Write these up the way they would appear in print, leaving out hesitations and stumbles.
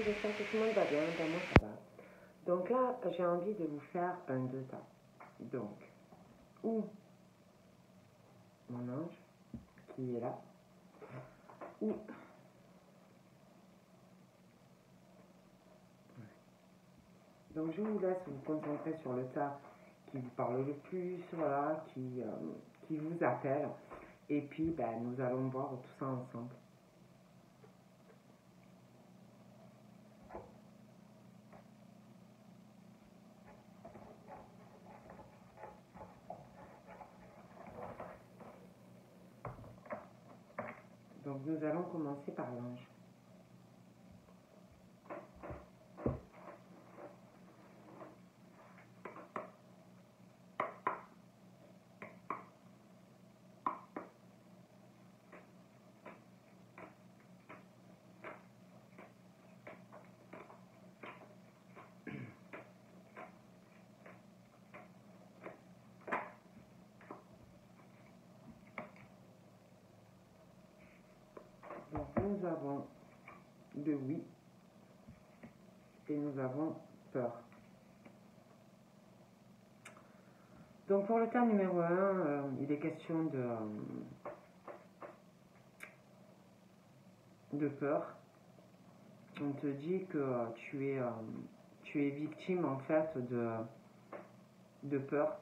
j'espère que tout le monde va bien. Ben, moi, ça va. Donc là, j'ai envie de vous faire un deux tas. Donc, ou mon ange qui est là, ou donc je vous laisse vous concentrer sur le tas qui vous parle le plus, voilà, qui vous appelle. Et puis, ben, nous allons voir tout ça ensemble. Donc nous allons commencer par l'ange. Donc nous avons le oui et nous avons peur. Donc pour le tas numéro 1, il est question de peur. On te dit que tu es victime en fait de peur,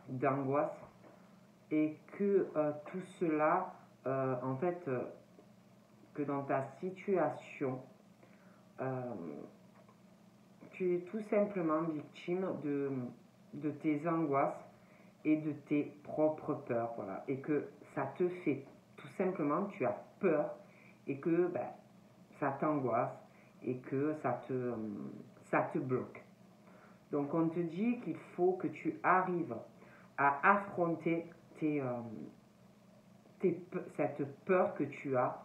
d'angoisse et que tout cela, en fait, que dans ta situation, tu es tout simplement victime de tes angoisses et de tes propres peurs, voilà, et que ça te fait tout simplement, tu as peur et que ben, ça t'angoisse et que ça te bloque. Donc on te dit qu'il faut que tu arrives à affronter cette peur que tu as,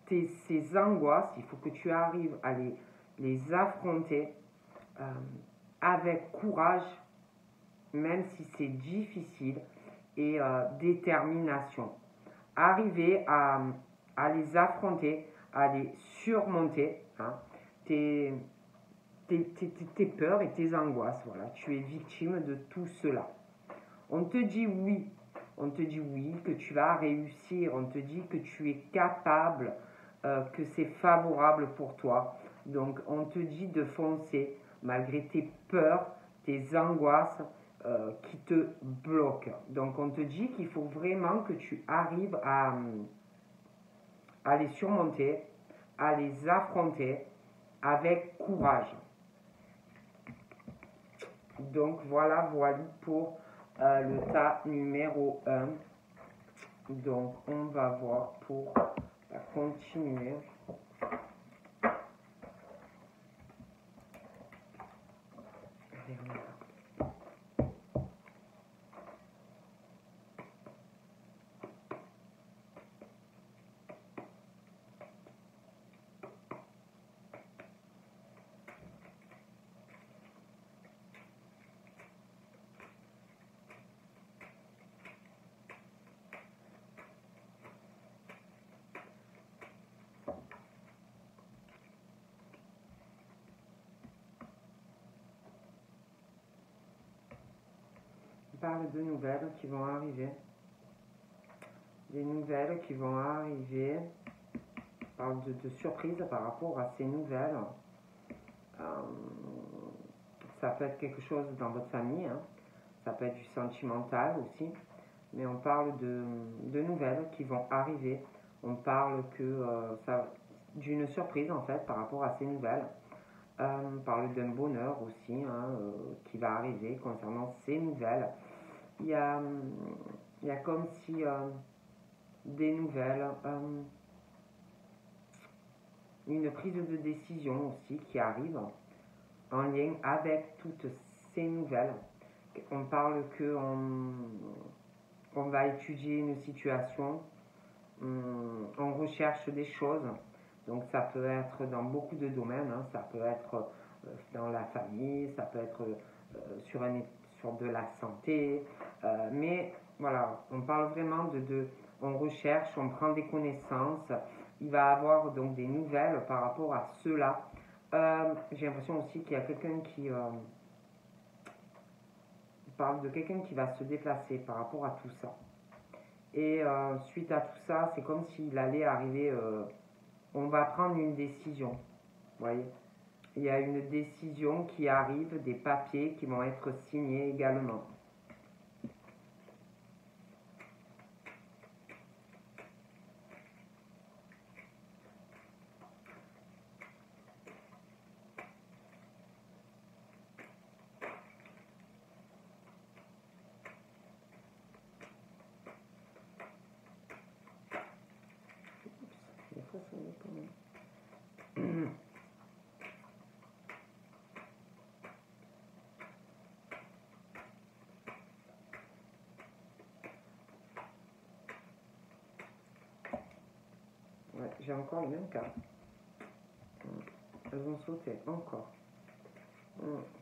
ces angoisses, il faut que tu arrives à les affronter avec courage, même si c'est difficile, et détermination. Arriver à les affronter, à les surmonter, hein, tes peurs et tes angoisses. Voilà, tu es victime de tout cela. On te dit oui, que tu vas réussir, on te dit que tu es capable, que c'est favorable pour toi. Donc on te dit de foncer malgré tes peurs, tes angoisses qui te bloquent. Donc on te dit qu'il faut vraiment que tu arrives à les surmonter, à les affronter avec courage. Donc voilà pour le tas numéro 1. Donc on va voir pour continuer. Parle de nouvelles qui vont arriver. Des nouvelles qui vont arriver. Parle de surprises par rapport à ces nouvelles. Ça peut être quelque chose dans votre famille. Hein. Ça peut être du sentimental aussi. Mais on parle de nouvelles qui vont arriver. On parle d'une surprise en fait par rapport à ces nouvelles. On parle d'un bonheur aussi hein, qui va arriver concernant ces nouvelles. Il y a comme si des nouvelles, une prise de décision aussi qui arrive en lien avec toutes ces nouvelles. On parle qu'on va étudier une situation, on recherche des choses. Donc ça peut être dans beaucoup de domaines, hein. Ça peut être dans la famille, ça peut être sur de la santé, mais voilà, on parle vraiment on recherche, on prend des connaissances, il va avoir donc des nouvelles par rapport à cela. J'ai l'impression aussi qu'il y a quelqu'un qui parle de quelqu'un qui va se déplacer par rapport à tout ça. Et suite à tout ça, c'est comme s'il allait arriver, on va prendre une décision. Vous voyez, il y a une décision qui arrive, des papiers qui vont être signés également. Des fois, ça dépend. Ouais, j'ai encore les mêmes cartes. Elles ont sauté encore.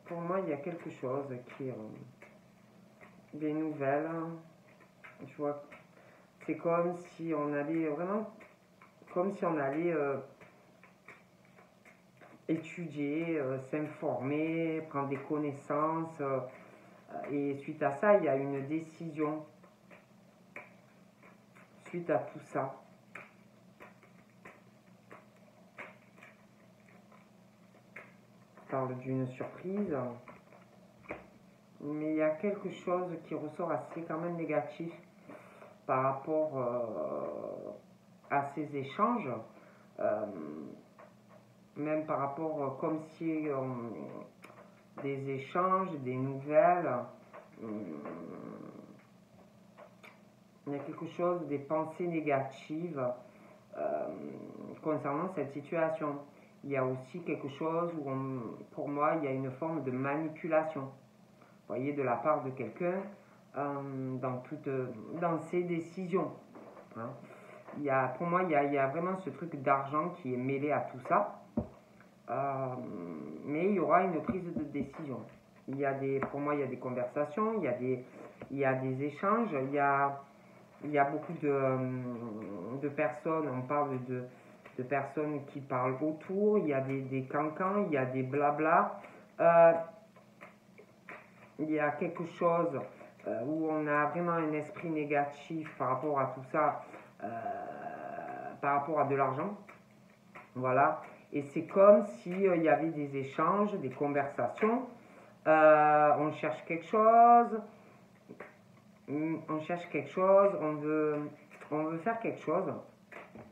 Pour moi, il y a quelque chose qui des nouvelles. Je vois, c'est comme si on allait vraiment, comme si on allait étudier, s'informer, prendre des connaissances. Et suite à ça, il y a une décision. Suite à tout ça. Parle d'une surprise, mais il y a quelque chose qui ressort assez quand même négatif par rapport à ces échanges, même par rapport comme si des échanges, des nouvelles, il y a quelque chose, des pensées négatives concernant cette situation. Il y a aussi quelque chose où, pour moi, il y a une forme de manipulation, vous voyez, de la part de quelqu'un dans ses décisions. Hein. Pour moi, il y a vraiment ce truc d'argent qui est mêlé à tout ça. Mais il y aura une prise de décision. Pour moi, il y a des conversations, il y a des échanges, il y a beaucoup de personnes, on parle de personnes qui parlent autour, il y a des cancans, il y a des blabla, il y a quelque chose où on a vraiment un esprit négatif par rapport à tout ça, par rapport à de l'argent, voilà, et c'est comme s'il y avait des échanges, des conversations, on cherche quelque chose, on veut faire quelque chose.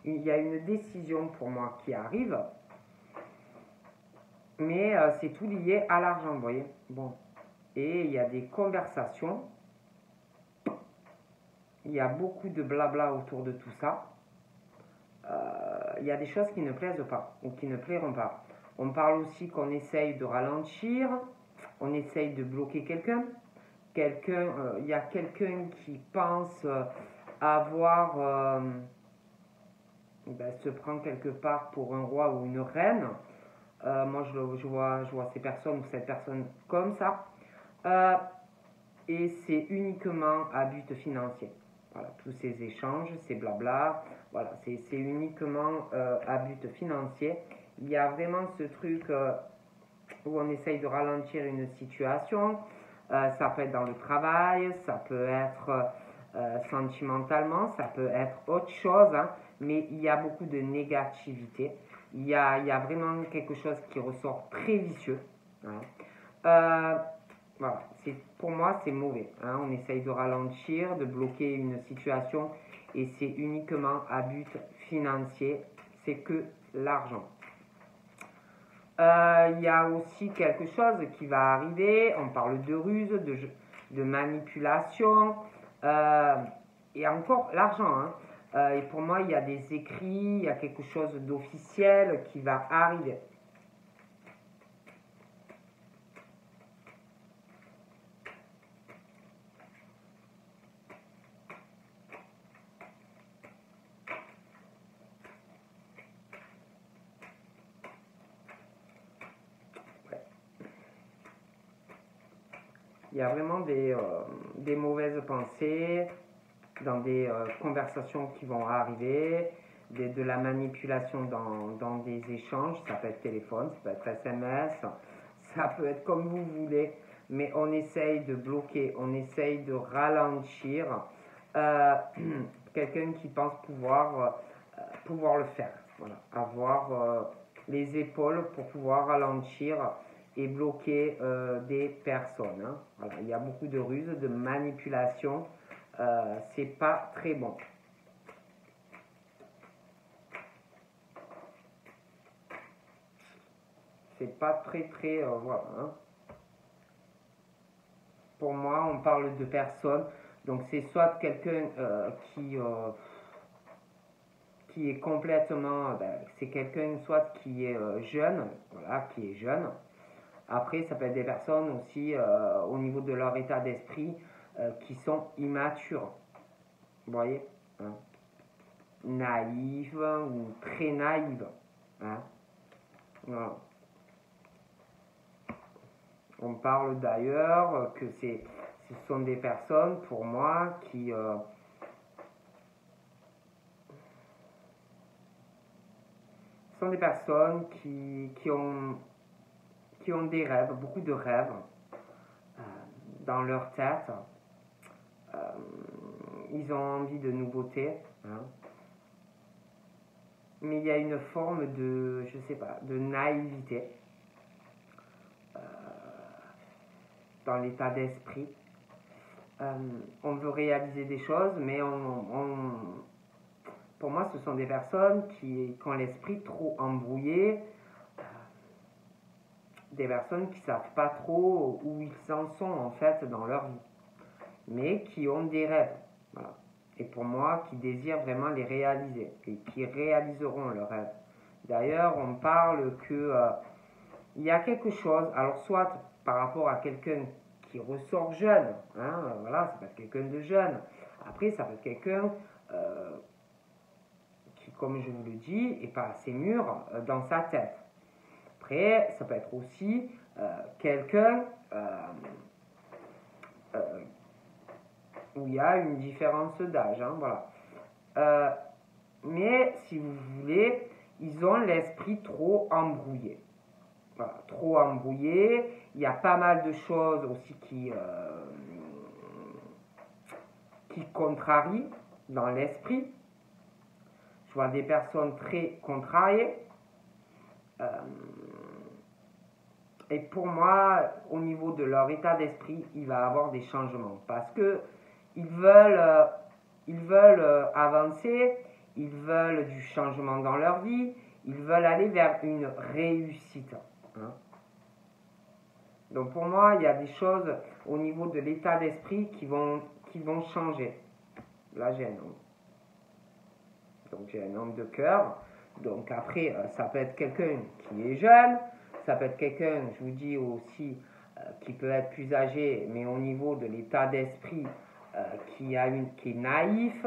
Il y a une décision pour moi qui arrive, mais c'est tout lié à l'argent, vous voyez. Bon, et il y a des conversations, il y a beaucoup de blabla autour de tout ça. Il y a des choses qui ne plaisent pas ou qui ne plairont pas. On parle aussi qu'on essaye de ralentir, on essaye de bloquer quelqu'un. Il y a quelqu'un qui pense avoir se prend quelque part pour un roi ou une reine. Moi, je vois ces personnes ou cette personne comme ça. Et c'est uniquement à but financier. Voilà, tous ces échanges, ces blabla, voilà, c'est uniquement à but financier. Il y a vraiment ce truc où on essaye de ralentir une situation. Ça peut être dans le travail, ça peut être sentimentalement, ça peut être autre chose, hein, mais il y a beaucoup de négativité. Il y a vraiment quelque chose qui ressort très vicieux. Hein. Voilà, pour moi c'est mauvais. Hein. On essaye de ralentir, de bloquer une situation et c'est uniquement à but financier, c'est que l'argent. Il y a aussi quelque chose qui va arriver, on parle de ruse, de manipulation, et encore l'argent. Hein. Et pour moi, il y a des écrits, il y a quelque chose d'officiel qui va arriver. Il y a vraiment des mauvaises pensées dans des conversations qui vont arriver. de la manipulation dans des échanges. Ça peut être téléphone, ça peut être SMS, ça peut être comme vous voulez, mais on essaye de bloquer, on essaye de ralentir quelqu'un qui pense pouvoir le faire. Voilà. Avoir les épaules pour pouvoir ralentir et bloquer des personnes. Hein. Voilà. Il y a beaucoup de ruses, de manipulation. C'est pas très bon. C'est pas très voilà. Hein. Pour moi, on parle de personnes. Donc c'est soit quelqu'un qui est complètement, c'est quelqu'un soit qui est jeune, voilà, qui est jeune. Après, ça peut être des personnes aussi au niveau de leur état d'esprit qui sont immatures. Vous voyez, hein, naïves ou très naïves. Hein, voilà. On parle d'ailleurs que ce sont des personnes, pour moi, qui sont des personnes qui ont des rêves, beaucoup de rêves dans leur tête. Ils ont envie de nouveautés. Hein. Mais il y a une forme de, je sais pas, de naïveté dans l'état d'esprit. On veut réaliser des choses, mais pour moi, ce sont des personnes qui ont l'esprit trop embrouillé, des personnes qui ne savent pas trop où ils en sont en fait dans leur vie, mais qui ont des rêves. Voilà. Et pour moi, qui désirent vraiment les réaliser et qui réaliseront leurs rêves. D'ailleurs, on parle que il y a quelque chose, alors soit par rapport à quelqu'un qui ressort jeune, hein, voilà, ça peut être quelqu'un de jeune. Après, ça peut être quelqu'un qui, comme je vous le dis, n'est pas assez mûr dans sa tête. Après, ça peut être aussi quelqu'un où il y a une différence d'âge, hein, voilà. Mais si vous voulez, ils ont l'esprit trop embrouillé. Voilà, trop embrouillé. Il y a pas mal de choses aussi qui contrarient dans l'esprit. Je vois des personnes très contrariées. Et pour moi, au niveau de leur état d'esprit, il va y avoir des changements. Parce que ils veulent avancer, ils veulent du changement dans leur vie, ils veulent aller vers une réussite. Hein. Donc pour moi, il y a des choses au niveau de l'état d'esprit qui vont changer. Là, j'ai un homme. Donc j'ai un homme de cœur. Donc après, ça peut être quelqu'un qui est jeune, ça peut être quelqu'un, je vous dis aussi, qui peut être plus âgé, mais au niveau de l'état d'esprit, qui est naïf,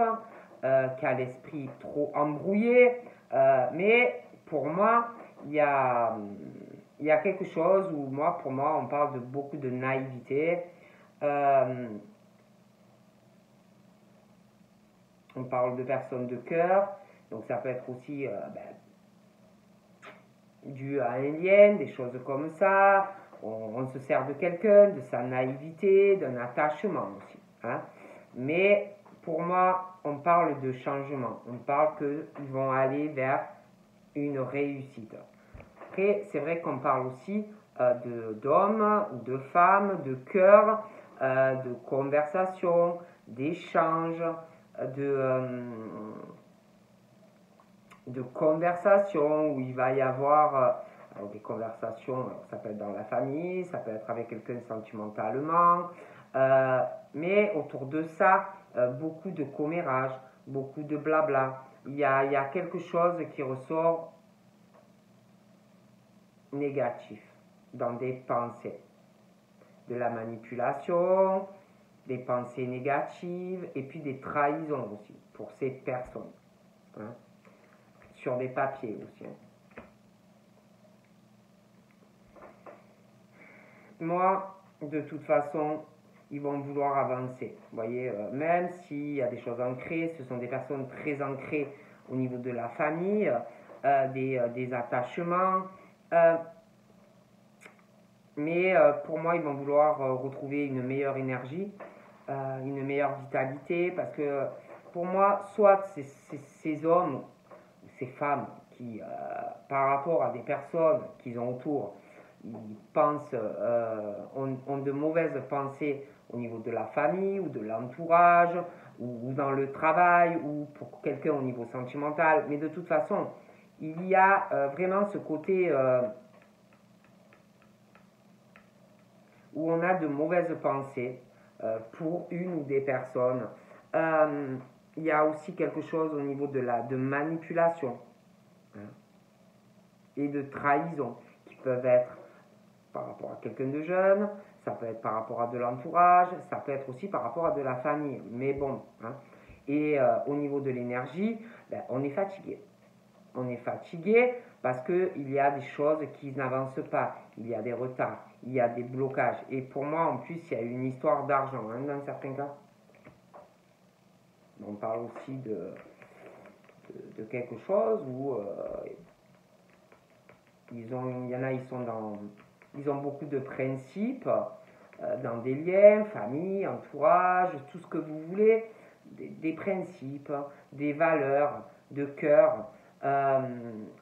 qui a l'esprit trop embrouillé. Mais pour moi, il y a quelque chose où pour moi, on parle de beaucoup de naïveté. On parle de personnes de cœur, donc ça peut être aussi dû à un lien, des choses comme ça. On se sert de quelqu'un, de sa naïveté, d'un attachement aussi. Hein. Mais pour moi, on parle de changement. On parle qu'ils vont aller vers une réussite. Après, c'est vrai qu'on parle aussi d'hommes ou de femmes, de cœur, de conversation, d'échange, de conversation où il va y avoir des conversations, ça peut être dans la famille, ça peut être avec quelqu'un sentimentalement, mais autour de ça, beaucoup de commérage, beaucoup de blabla. Il y a quelque chose qui ressort négatif dans des pensées, de la manipulation, des pensées négatives et puis des trahisons aussi pour ces personnes. Hein, sur des papiers aussi. Moi, de toute façon, ils vont vouloir avancer. Vous voyez, même s'il y a des choses ancrées, ce sont des personnes très ancrées au niveau de la famille, des attachements. Mais pour moi, ils vont vouloir retrouver une meilleure énergie, une meilleure vitalité, parce que pour moi, soit ces hommes ou ces femmes qui, par rapport à des personnes qu'ils ont autour, ils pensent, ont de mauvaises pensées au niveau de la famille ou de l'entourage ou dans le travail ou pour quelqu'un au niveau sentimental. Mais de toute façon, il y a vraiment ce côté où on a de mauvaises pensées pour une ou des personnes. Il y a aussi quelque chose au niveau de manipulation, hein, et de trahison qui peuvent être par rapport à quelqu'un de jeune, ça peut être par rapport à de l'entourage, ça peut être aussi par rapport à de la famille. Mais bon, hein. Et au niveau de l'énergie, ben, on est fatigué. On est fatigué parce qu'il y a des choses qui n'avancent pas, il y a des retards, il y a des blocages. Et pour moi, en plus, il y a une histoire d'argent, hein, dans certains cas. On parle aussi de quelque chose où il y en a, ils ont beaucoup de principes dans des liens, famille, entourage, tout ce que vous voulez, des principes, des valeurs, de cœur.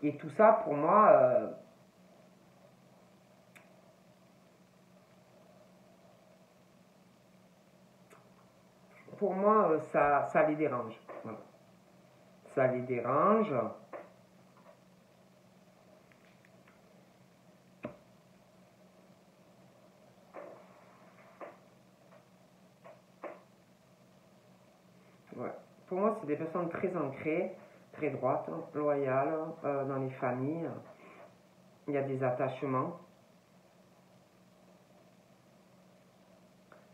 Et tout ça, pour moi, ça les dérange. Voilà. Ça les dérange. Ouais. Pour moi, c'est des personnes très ancrées, très droites, loyales, dans les familles. Il y a des attachements.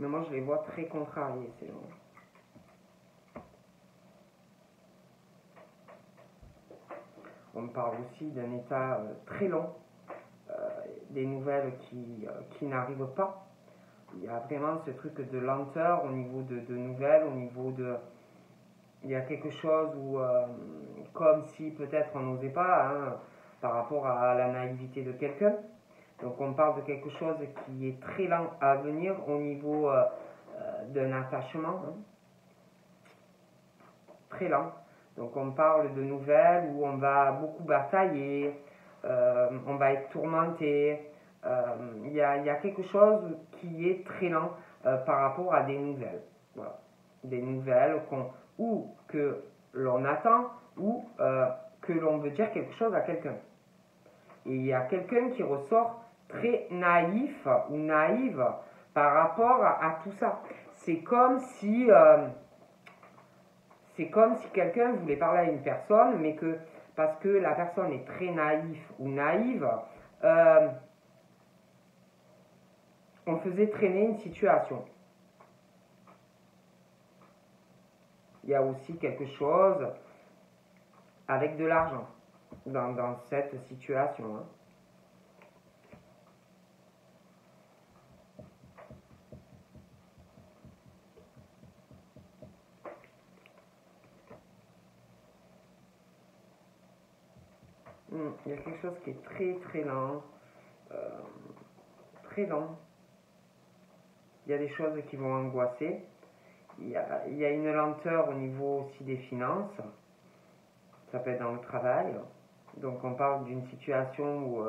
Mais moi, je les vois très contrariés, ces gens. On me parle aussi d'un état très long, des nouvelles qui n'arrivent pas. Il y a vraiment ce truc de lenteur au niveau de nouvelles, au niveau de... Il y a quelque chose où, comme si peut-être on n'osait pas, hein, par rapport à la naïveté de quelqu'un. Donc on parle de quelque chose qui est très lent à venir au niveau d'un attachement, hein, très lent. Donc on parle de nouvelles où on va beaucoup batailler, on va être tourmenté. Il y a quelque chose qui est très lent par rapport à des nouvelles. Voilà. Des nouvelles ou que l'on attend ou que l'on veut dire quelque chose à quelqu'un. Et il y a quelqu'un qui ressort très naïf ou naïve par rapport à tout ça. C'est comme si quelqu'un voulait parler à une personne, mais que parce que la personne est très naïve ou naïve, on faisait traîner une situation. Il y a aussi quelque chose avec de l'argent dans cette situation, hein. Il y a quelque chose qui est très très lent, très lent. Il y a des choses qui vont angoisser. Il y a une lenteur au niveau aussi des finances. Ça peut être dans le travail. Donc on parle d'une situation où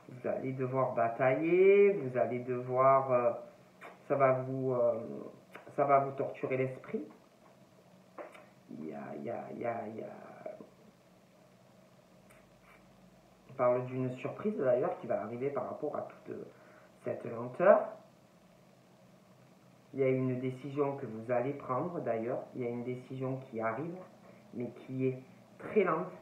vous allez devoir batailler, vous allez devoir... ça va vous torturer l'esprit. On parle d'une surprise d'ailleurs qui va arriver par rapport à toute cette lenteur. Il y a une décision que vous allez prendre d'ailleurs. Il y a une décision qui arrive, mais qui est très lente.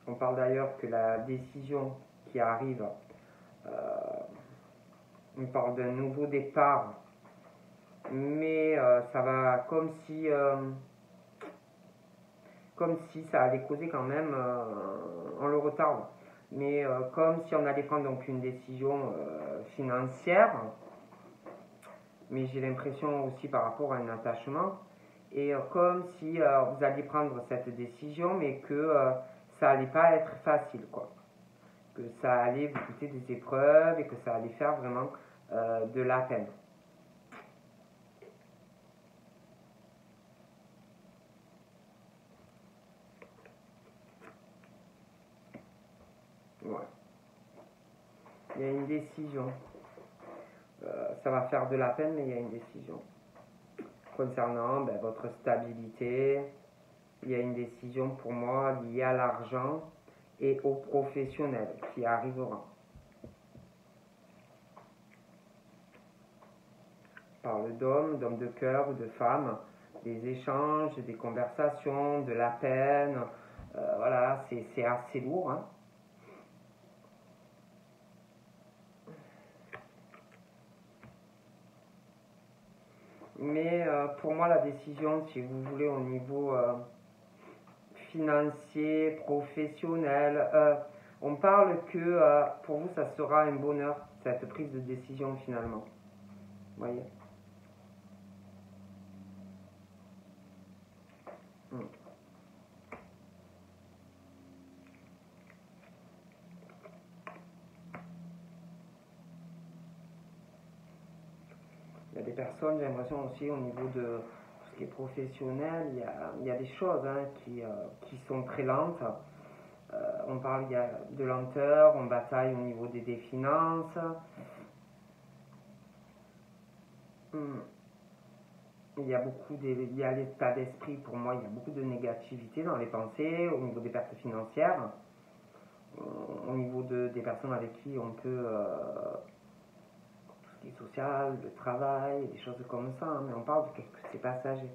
On parle d'ailleurs que la décision qui arrive, on parle d'un nouveau départ, mais ça va comme si ça allait causer quand même, on le retarde. mais comme si on allait prendre donc une décision financière, mais j'ai l'impression aussi par rapport à un attachement, et comme si vous alliez prendre cette décision, mais que ça allait pas être facile, quoi. Que ça allait vous coûter des épreuves et que ça allait faire vraiment de la peine. Ouais. Il y a une décision. Ça va faire de la peine, mais il y a une décision. Concernant votre stabilité, il y a une décision pour moi liée à l'argent et au professionnel qui arrivera. Parle d'hommes de cœur ou de femmes, des échanges, des conversations, de la peine. Voilà, c'est assez lourd. Hein. Mais pour moi, la décision, si vous voulez, au niveau financier, professionnel, on parle que pour vous, ça sera un bonheur, cette prise de décision finalement. Vous voyez. Il y a des personnes, j'ai l'impression aussi au niveau de tout ce qui est professionnel, il y a des choses qui sont très lentes. On parle il y a de lenteur, on bataille au niveau des finances. Il y a il y a l'état d'esprit, pour moi, il y a beaucoup de négativité dans les pensées, au niveau des pertes financières, au niveau des personnes avec qui on peut, tout ce qui est social, le travail, des choses comme ça, hein, mais on parle de quelque chose, c'est passager.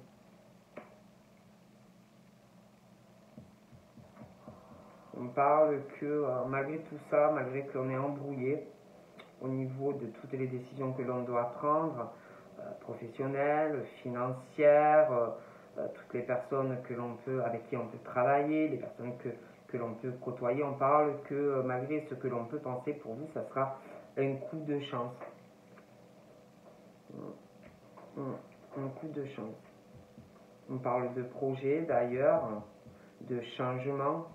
On parle que malgré tout ça, malgré qu'on est embrouillé au niveau de toutes les décisions que l'on doit prendre, professionnelles, financières, toutes les personnes avec qui on peut travailler, les personnes que l'on peut côtoyer, on parle que malgré ce que l'on peut penser, pour vous, ça sera un coup de chance. Un coup de chance. On parle de projet d'ailleurs, de changement,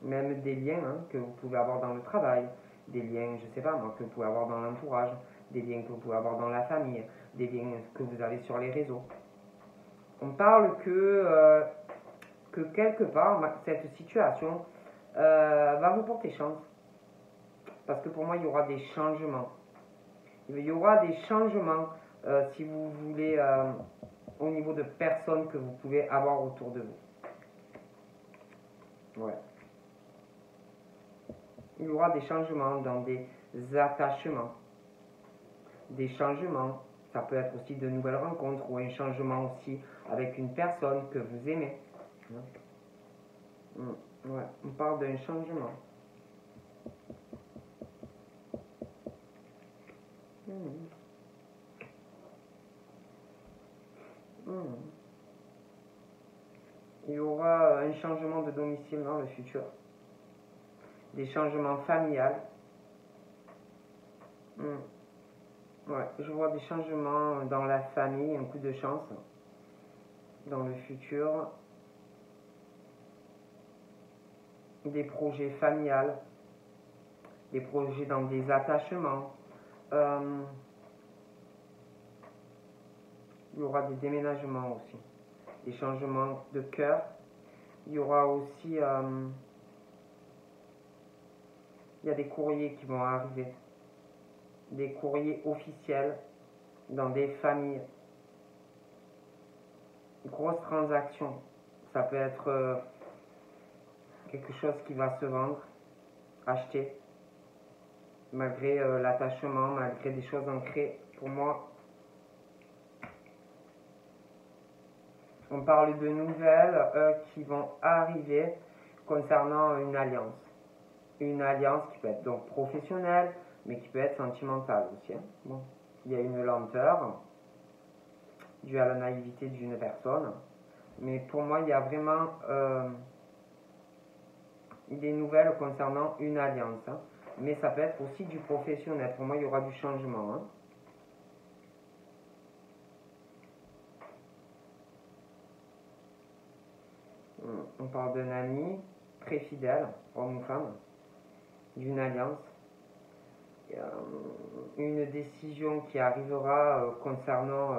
même des liens que vous pouvez avoir dans le travail, des liens, je sais pas moi, que vous pouvez avoir dans l'entourage, des liens que vous pouvez avoir dans la famille, des liens que vous avez sur les réseaux. On parle que quelque part, cette situation va vous porter chance. Parce que pour moi, il y aura des changements. Il y aura des changements, si vous voulez, au niveau de personnes que vous pouvez avoir autour de vous. Ouais. Il y aura des changements dans des attachements. Des changements, ça peut être aussi de nouvelles rencontres ou un changement aussi avec une personne que vous aimez. Ouais, on parle d'un changement. Il y aura un changement de domicile dans le futur. Des changements familiales. Ouais, je vois des changements dans la famille, un coup de chance dans le futur. Des projets familiales, des projets dans des attachements. Il y aura des déménagements aussi, des changements de cœur. Il y aura aussi, il y a des courriers qui vont arriver, des courriers officiels dans des familles. Grosse transaction, ça peut être quelque chose qui va se vendre, acheter, malgré l'attachement, malgré des choses ancrées. Pour moi, on parle de nouvelles qui vont arriver concernant une alliance. Une alliance qui peut être donc professionnelle, mais qui peut être sentimentale aussi. Hein. Bon. Il y a une lenteur due à la naïveté d'une personne. Mais pour moi, il y a vraiment des nouvelles concernant une alliance. Hein. Mais ça peut être aussi du professionnel. Pour moi, il y aura du changement. Hein. On parle d'un ami très fidèle, homme ou femme, d'une alliance. Une décision qui arrivera concernant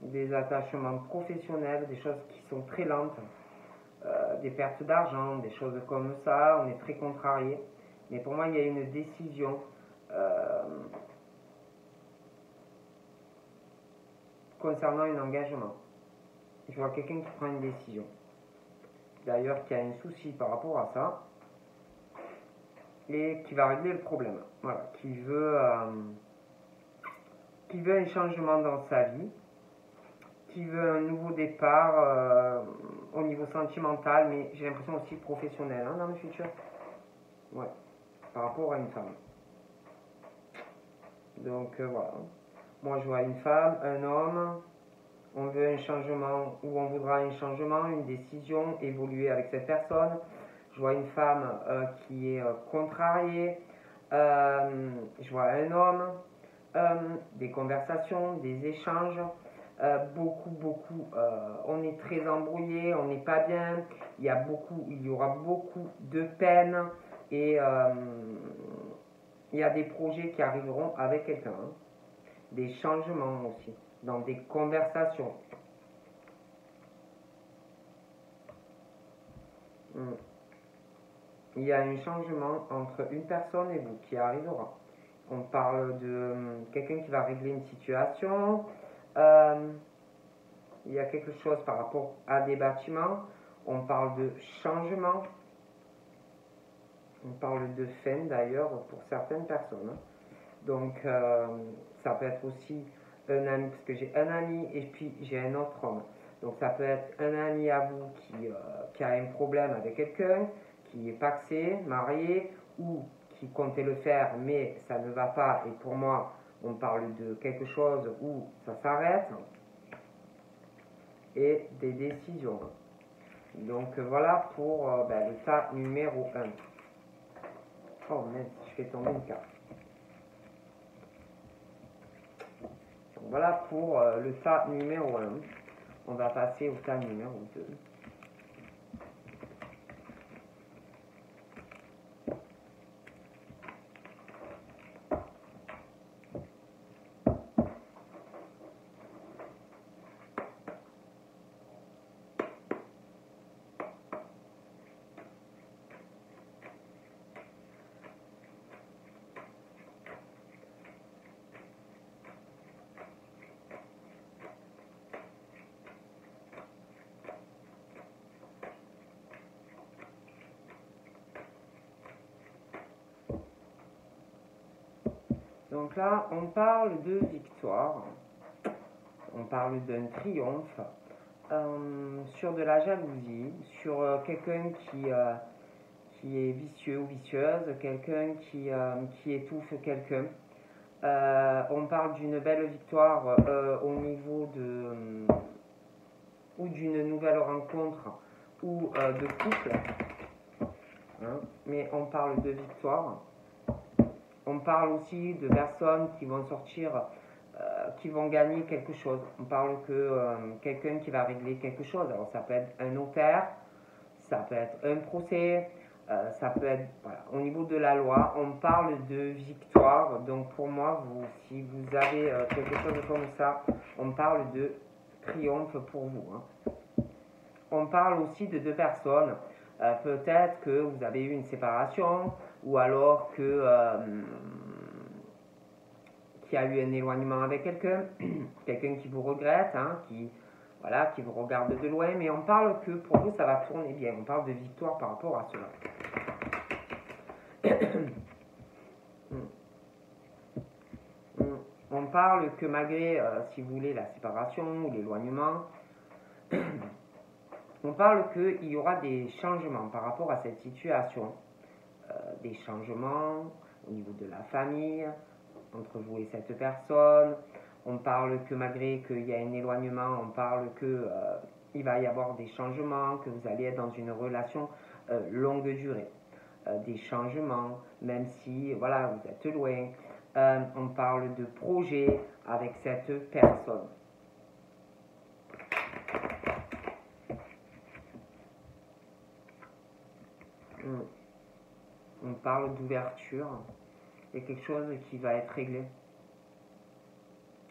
des attachements professionnels, des choses qui sont très lentes, des pertes d'argent, des choses comme ça, on est très contrarié. Mais pour moi, il y a une décision concernant un engagement. Je vois quelqu'un qui prend une décision. D'ailleurs, qui a un souci par rapport à ça et qui va régler le problème. Voilà, qui veut un changement dans sa vie, qui veut un nouveau départ au niveau sentimental, mais j'ai l'impression aussi professionnel hein, dans le futur. Ouais, par rapport à une femme. Donc voilà. Moi je vois une femme, un homme, on veut un changement ou on voudra un changement, une décision, évoluer avec cette personne. Je vois une femme qui est contrariée. Je vois un homme, des conversations, des échanges. Beaucoup, on est très embrouillé, on n'est pas bien, il y aura beaucoup de peine et il y a des projets qui arriveront avec quelqu'un, hein. Des changements aussi, dans des conversations. Il y a un changement entre une personne et vous qui arrivera. On parle de quelqu'un qui va régler une situation. Il y a quelque chose par rapport à des bâtiments. On parle de changement. On parle de fin d'ailleurs pour certaines personnes. Donc ça peut être aussi un ami, parce que j'ai un ami et puis j'ai un autre homme. Donc ça peut être un ami à vous qui a un problème avec quelqu'un, qui est paxé, marié, ou qui comptait le faire mais ça ne va pas. Et pour moi, on parle de quelque chose où ça s'arrête. Et des décisions. Donc voilà pour le tas numéro 1. Oh mince, je fais tomber une carte. Donc voilà pour le tas numéro 1. On va passer au tas numéro 2. Donc là, on parle de victoire, on parle d'un triomphe, sur de la jalousie, sur quelqu'un qui est vicieux ou vicieuse, quelqu'un qui étouffe quelqu'un. On parle d'une belle victoire au niveau ou d'une nouvelle rencontre ou de couple, hein, mais on parle de victoire. On parle aussi de personnes qui vont sortir, qui vont gagner quelque chose. On parle que quelqu'un qui va régler quelque chose. Alors ça peut être un notaire, ça peut être un procès, ça peut être au niveau de la loi. On parle de victoire. Donc pour moi, si vous avez quelque chose comme ça, on parle de triomphe pour vous. Hein. On parle aussi de deux personnes. Peut-être que vous avez eu une séparation ou alors qu'il y a eu un éloignement avec quelqu'un, quelqu'un qui vous regrette, hein, qui vous regarde de loin, mais on parle que pour vous ça va tourner bien, on parle de victoire par rapport à cela. On parle que malgré, si vous voulez, la séparation ou l'éloignement, on parle qu'il y aura des changements par rapport à cette situation, des changements au niveau de la famille, entre vous et cette personne. On parle que malgré qu'il y a un éloignement, on parle que il va y avoir des changements, que vous allez être dans une relation longue durée. Des changements, même si voilà, vous êtes loin. On parle de projet avec cette personne. On parle d'ouverture. Il y a quelque chose qui va être réglé.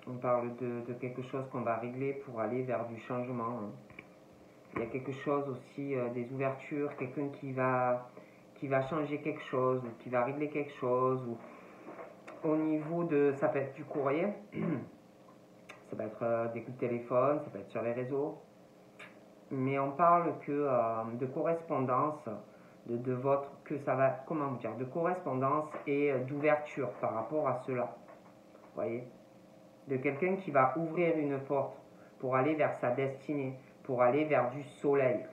On parle de quelque chose qu'on va régler pour aller vers du changement. Il y a quelque chose aussi, des ouvertures, quelqu'un qui va changer quelque chose, ou qui va régler quelque chose, ou au niveau de, ça peut être du courrier, ça peut être des coups de téléphone, ça peut être sur les réseaux, mais on parle que de correspondance, de votre, que ça va, comment vous dire, de correspondance et d'ouverture par rapport à cela, vous voyez, de quelqu'un qui va ouvrir une porte pour aller vers sa destinée, pour aller vers du soleil.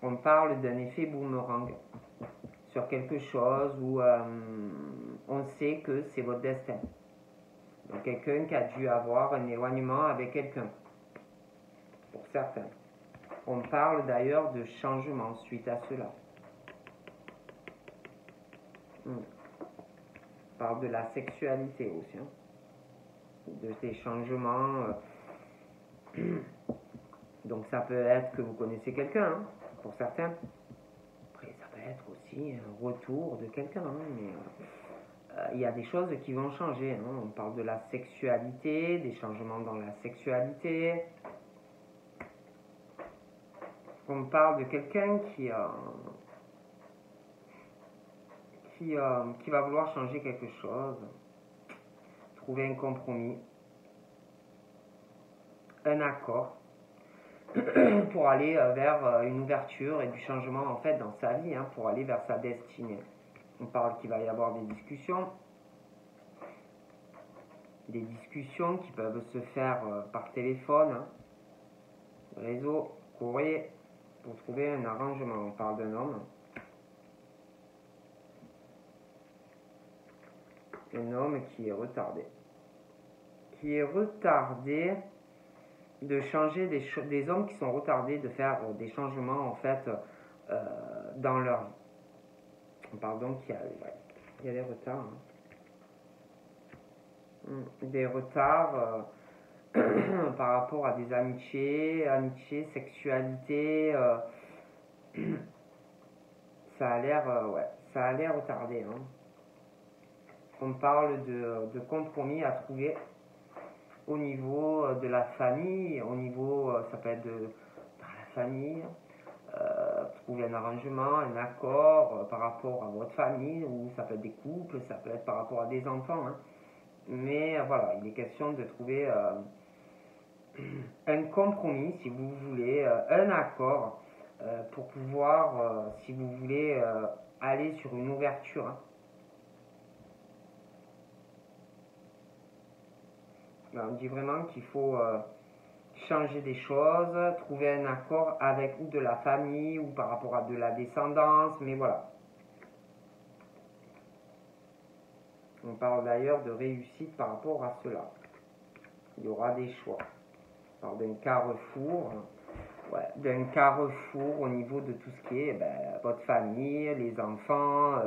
On parle d'un effet boomerang sur quelque chose où on sait que c'est votre destin. Donc quelqu'un qui a dû avoir un éloignement avec quelqu'un, pour certains. On parle d'ailleurs de changement suite à cela. On parle de la sexualité aussi, hein. De ces changements. Donc ça peut être que vous connaissez quelqu'un, hein, pour certains. Après ça peut être aussi un retour de quelqu'un, hein, mais il y a des choses qui vont changer, hein. On parle de la sexualité, des changements dans la sexualité. On parle de quelqu'un qui va vouloir changer quelque chose, trouver un compromis, un accord pour aller vers une ouverture et du changement en fait dans sa vie, hein, pour aller vers sa destinée. On parle qu'il va y avoir des discussions qui peuvent se faire par téléphone, hein, réseau, courrier, pour trouver un arrangement. On parle d'un homme. Un homme qui est retardé. De changer des hommes qui sont retardés de faire des changements en fait dans leur vie. On parle donc qu'il y a des retards. Hein. Des retards par rapport à des amitiés, sexualité. Ça a l'air retardé. Hein. On parle de compromis à trouver au niveau de la famille, au niveau, ça peut être dans la famille, trouver un arrangement, un accord par rapport à votre famille, ou ça peut être des couples, ça peut être par rapport à des enfants. Hein. Mais voilà, il est question de trouver un compromis, si vous voulez, un accord pour pouvoir, si vous voulez, aller sur une ouverture. Hein. On dit vraiment qu'il faut changer des choses, trouver un accord avec ou de la famille ou par rapport à de la descendance, mais voilà. On parle d'ailleurs de réussite par rapport à cela. Il y aura des choix. On parle d'un carrefour, d'un carrefour au niveau de tout ce qui est votre famille, les enfants.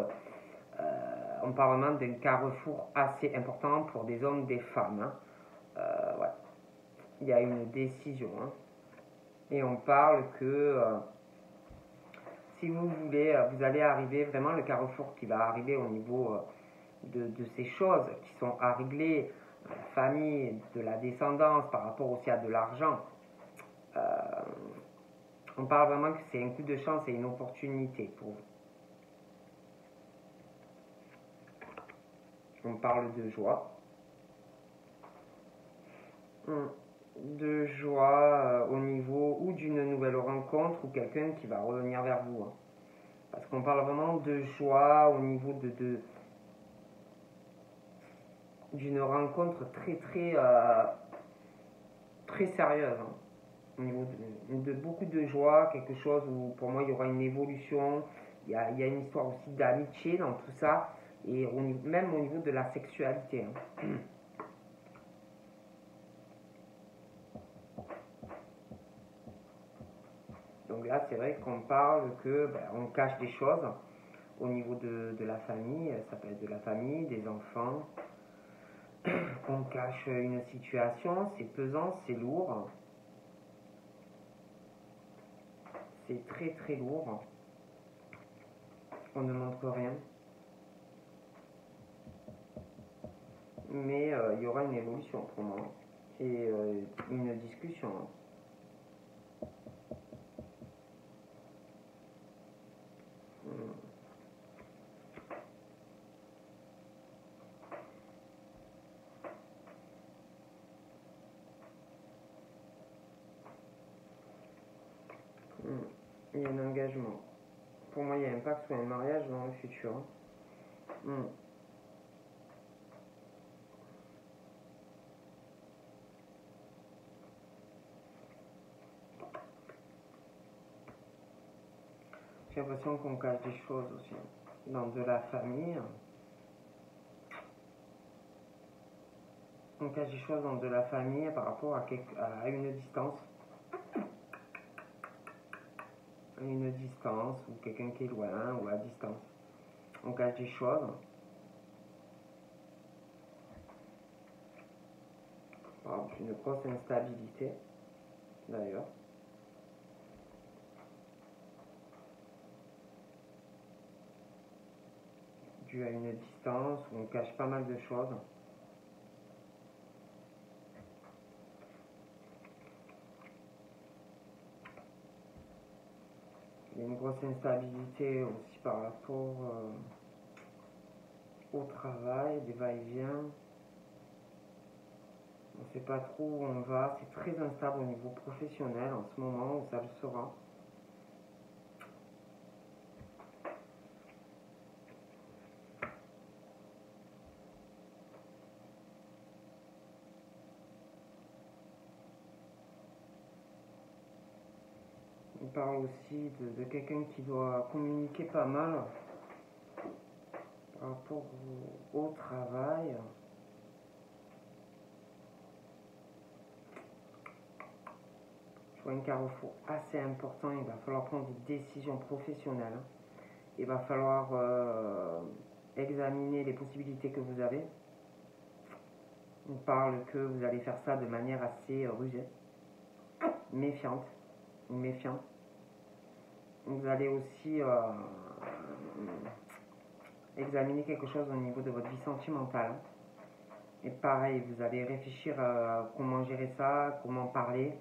On parle vraiment d'un carrefour assez important pour des hommes, des femmes. Hein. Il y a une décision. Hein. Et on parle que si vous voulez, vous allez arriver vraiment le carrefour qui va arriver au niveau de ces choses qui sont à régler, la famille, de la descendance, par rapport aussi à de l'argent. On parle vraiment que c'est un coup de chance et une opportunité pour vous. On parle de joie. De joie au niveau ou d'une nouvelle rencontre ou quelqu'un qui va revenir vers vous. Hein. Parce qu'on parle vraiment de joie au niveau d'une rencontre très sérieuse. Hein. Au niveau de beaucoup de joie, quelque chose où pour moi il y aura une évolution. Il y a une histoire aussi d'amitié dans tout ça. Et même au niveau de la sexualité. Hein. là, c'est vrai qu'on parle que on cache des choses au niveau de la famille. Ça peut être de la famille, des enfants. On cache une situation, c'est pesant, c'est lourd. C'est très très lourd. On ne montre rien. Mais il y aura une évolution pour moi. Et une discussion. Il y a un engagement. Pour moi, il y a un pacte ou un mariage dans le futur. J'ai l'impression qu'on cache des choses aussi. Dans de la famille. On cache des choses dans de la famille par rapport à une distance. Une distance, ou quelqu'un qui est loin, ou à distance. On cache des choses. Par exemple, une grosse instabilité, d'ailleurs. Dû à une distance où on cache pas mal de choses. Il y a une grosse instabilité aussi par rapport au travail, des va-et-vient. On ne sait pas trop où on va. C'est très instable au niveau professionnel en ce moment, où ça le sera. On parle aussi de quelqu'un qui doit communiquer pas mal par rapport au travail. Je vois un carrefour assez important. Il va falloir prendre des décisions professionnelles. Il va falloir examiner les possibilités que vous avez. On parle que vous allez faire ça de manière assez rusée, méfiante, méfiant. Vous allez aussi examiner quelque chose au niveau de votre vie sentimentale. Et pareil, vous allez réfléchir à comment gérer ça, comment parler.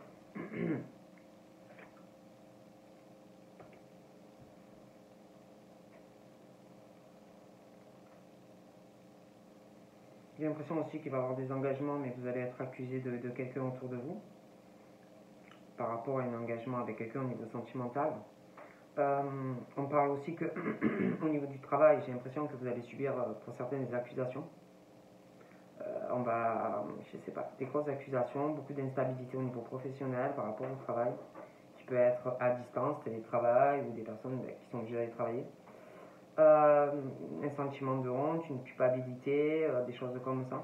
J'ai l'impression aussi qu'il va y avoir des engagements, mais vous allez être accusé de quelqu'un autour de vous par rapport à un engagement avec quelqu'un au niveau sentimental. On parle aussi que au niveau du travail, j'ai l'impression que vous allez subir pour certaines des accusations. On va, je sais pas, des grosses accusations, beaucoup d'instabilité au niveau professionnel par rapport au travail, qui peut être à distance, télétravail ou des personnes qui sont obligées d'aller travailler. Un sentiment de honte, une culpabilité, des choses comme ça.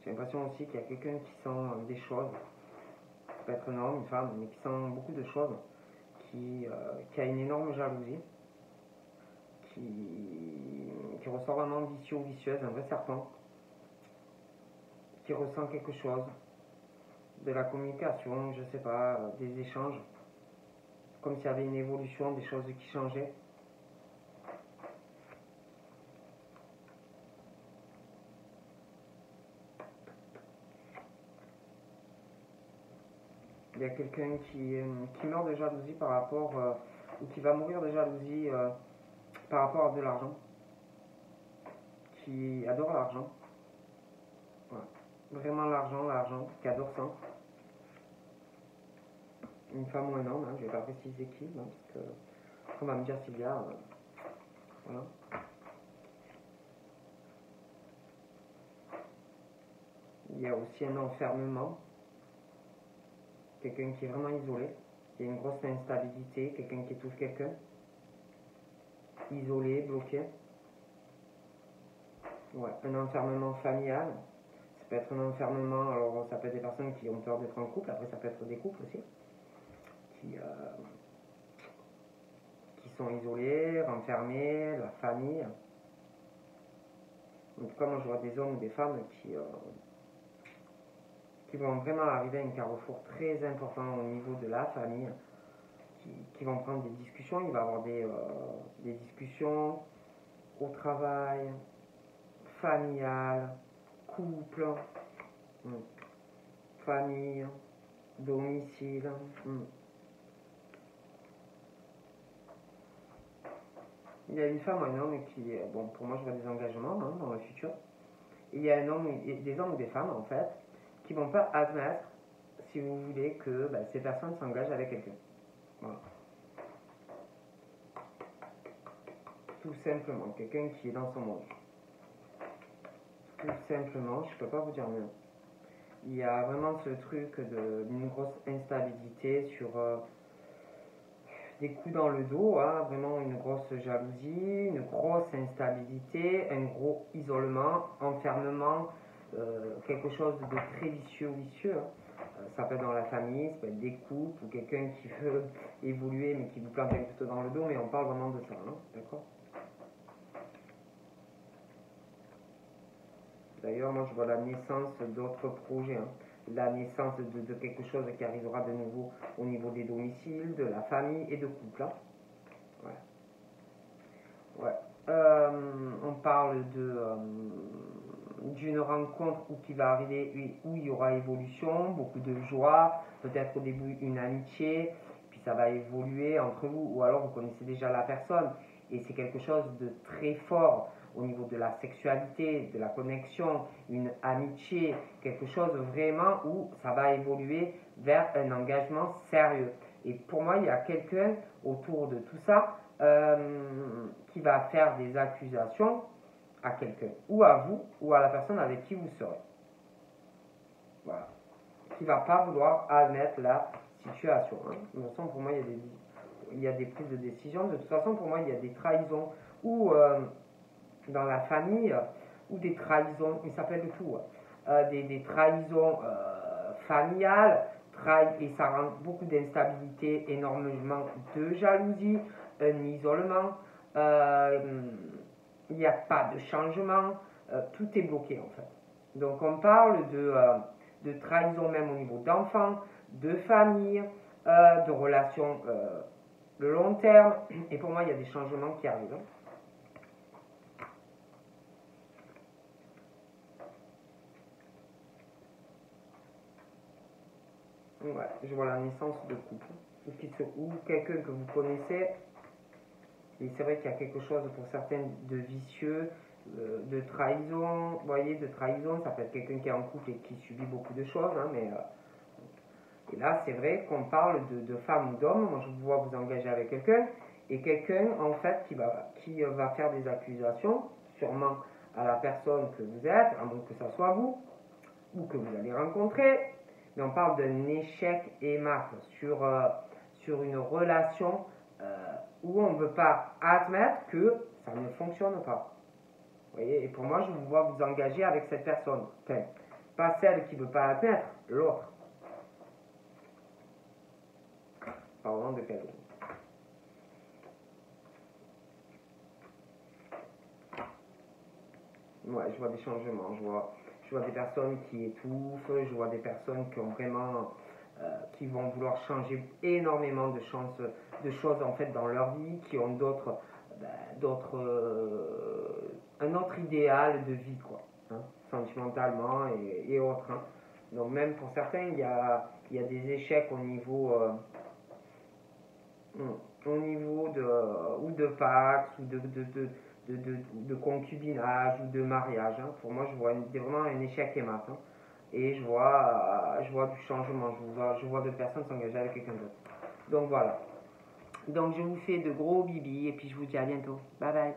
J'ai l'impression aussi qu'il y a quelqu'un qui sent des choses, ça peut être un homme, une femme, mais qui sent beaucoup de choses, qui a une énorme jalousie, qui ressort vraiment vicieux ou vicieuse, un vrai serpent, qui ressent quelque chose, de la communication, je sais pas, des échanges, comme s'il y avait une évolution, des choses qui changeaient. Il y a quelqu'un qui meurt de jalousie par rapport, ou qui va mourir de jalousie par rapport à de l'argent, qui adore l'argent. Ouais. Vraiment l'argent, qui adore ça. Une femme ou un homme, hein, je ne vais pas préciser qui, hein, parce que on va me dire Sylvia, voilà. Il y a aussi un enfermement, quelqu'un qui est vraiment isolé, Il y a une grosse instabilité, quelqu'un qui étouffe quelqu'un, isolé, bloqué. Ouais, un enfermement familial. Ça peut être un enfermement, alors ça peut être des personnes qui ont peur d'être en couple, après ça peut être des couples aussi, qui sont isolés, renfermés, la famille. En tout cas, moi je vois des hommes ou des femmes qui vont vraiment arriver à un carrefour très important au niveau de la famille, qui vont prendre des discussions. Il va y avoir des discussions au travail, familiales, couple, famille, domicile. Il y a une femme ou un homme qui, bon, pour moi je vois des engagements dans le futur. Il y a des hommes ou des femmes en fait qui vont pas admettre, si vous voulez, que ces personnes s'engagent avec quelqu'un. Voilà. Tout simplement, quelqu'un qui est dans son monde. Tout simplement, je peux pas vous dire mieux. Il y a vraiment ce truc d'une grosse instabilité sur des coups dans le dos, vraiment une grosse jalousie, une grosse instabilité, un gros isolement, enfermement, quelque chose de très vicieux. Ça peut être dans la famille, ça peut être des couples ou quelqu'un qui veut évoluer mais qui vous plante un couteau dans le dos, mais on parle vraiment de ça, d'accord? D'ailleurs, moi je vois la naissance d'autres projets, la naissance de quelque chose qui arrivera de nouveau au niveau des domiciles, de la famille et de couple. Ouais. On parle d'une rencontre qui va arriver, où il y aura évolution, beaucoup de joie, peut-être au début une amitié, puis ça va évoluer entre vous, ou alors vous connaissez déjà la personne, et c'est quelque chose de très fort au niveau de la sexualité, de la connexion, une amitié, quelque chose vraiment où ça va évoluer vers un engagement sérieux. Et pour moi, il y a quelqu'un autour de tout ça qui va faire des accusations à quelqu'un, ou à vous, ou à la personne avec qui vous serez. Voilà. Qui ne va pas vouloir admettre la situation. De toute façon, pour moi, il y a des prises de décision. De toute façon, pour moi, il y a des trahisons, ou dans la famille, ou des trahisons, il s'appelle tout, des trahisons familiales, et ça rend beaucoup d'instabilité, énormément de jalousie, un isolement, il n'y a pas de changement, tout est bloqué en fait. Donc on parle de trahison même au niveau d'enfants, de famille, de relations de long terme, et pour moi il y a des changements qui arrivent. Ouais, je vois la naissance de couple, ou quelqu'un que vous connaissez, et c'est vrai qu'il y a quelque chose pour certains de vicieux, de trahison, vous voyez, de trahison, ça peut être quelqu'un qui est en couple et qui subit beaucoup de choses, et là c'est vrai qu'on parle de femme ou d'homme. Moi je vous vois vous engager avec quelqu'un, et quelqu'un en fait qui va faire des accusations, sûrement à la personne que vous êtes, à moins que ça soit vous, ou que vous allez rencontrer, mais on parle d'un échec et mat sur une relation où on ne veut pas admettre que ça ne fonctionne pas. Vous voyez, et pour moi, je vous vois vous engager avec cette personne. Enfin, pas celle qui ne veut pas admettre, l'autre. Parlons de quelqu'un. Ouais, je vois des changements, je vois des personnes qui étouffent, je vois des personnes qui ont vraiment, qui vont vouloir changer énormément de choses en fait dans leur vie, qui ont un autre idéal de vie quoi, sentimentalement et autres. Donc même pour certains, il y a des échecs au niveau ou de Pax ou de concubinage ou de mariage. Pour moi, je vois vraiment un échec et mat. Et je vois du changement. Je vois d'autres personnes s'engager avec quelqu'un d'autre. Donc voilà. Donc je vous fais de gros bibis et puis je vous dis à bientôt. Bye bye.